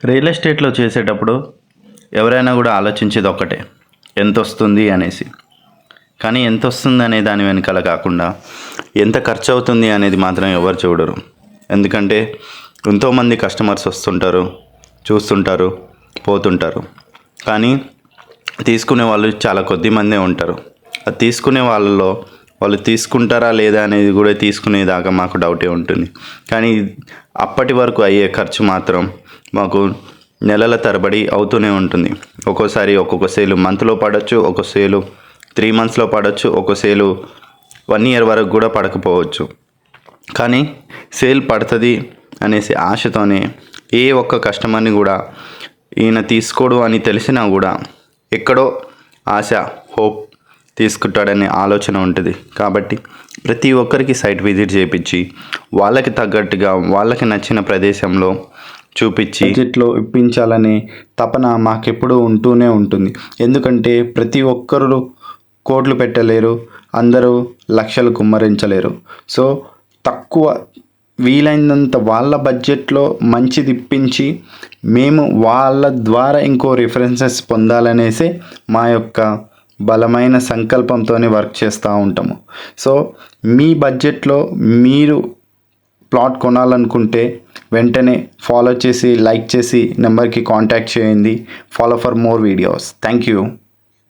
Real ఎస్టేట్లో చేసేటప్పుడు ఎవరైనా కూడా ఆలోచించేది ఒక్కటే, ఎంత వస్తుంది అనేసి. కానీ ఎంత వస్తుంది అనే దాని వెనకాల కాకుండా ఎంత ఖర్చు అవుతుంది అనేది మాత్రం ఎవరు చూడరు. ఎందుకంటే ఎంతోమంది కస్టమర్స్ వస్తుంటారు, చూస్తుంటారు, పోతుంటారు. కానీ తీసుకునే వాళ్ళు చాలా కొద్ది మందే ఉంటారు. అది తీసుకునే వాళ్ళలో వాళ్ళు తీసుకుంటారా లేదా అనేది కూడా తీసుకునేదాకా మాకు డౌటే ఉంటుంది. కానీ అప్పటి వరకు అయ్యే ఖర్చు మాత్రం మాకు నెలల తరబడి అవుతూనే ఉంటుంది. ఒక్కోసారి ఒక్కొక్క సేలు మంత్లో పడవచ్చు, ఒక్కొక్క సేలు 3 monthsలో పడవచ్చు, ఒక్కొక్క సేలు 1 year వరకు కూడా పడకపోవచ్చు. కానీ సేల్ పడుతుంది అనేసి ఆశతోనే ఏ ఒక్క కస్టమర్ని కూడా ఈయన తీసుకోడు అని తెలిసినా కూడా ఎక్కడో ఆశ, హోప్ తీసుకుంటాడనే ఆలోచన ఉంటుంది. కాబట్టి ప్రతి ఒక్కరికి సైట్ విజిట్ చేయించి వాళ్ళకి తగ్గట్టుగా వాళ్ళకి నచ్చిన ప్రదేశంలో చూపించి బడ్జెట్లో ఇప్పించాలనే తపన మాకెప్పుడూ ఉంటూనే ఉంటుంది. ఎందుకంటే ప్రతి ఒక్కరు కోట్లు పెట్టలేరు, అందరూ లక్షలు కుమ్మరించలేరు. సో తక్కువ వీలైనంత వాళ్ళ బడ్జెట్లో మంచిది ఇప్పించి మేము వాళ్ళ ద్వారా ఇంకో రిఫరెన్సెస్ పొందాలనేసి మా యొక్క బలమైన సంకల్పంతోనే వర్క్ చేస్తూ ఉంటాము. సో మీ బడ్జెట్లో మీరు ప్లాట్ కొనాలనుకుంటే వెంటనే ఫాలో చేసి, లైక్ చేసి నెంబర్కి కాంటాక్ట్ చేయండి. Follow for more videos. Thank you.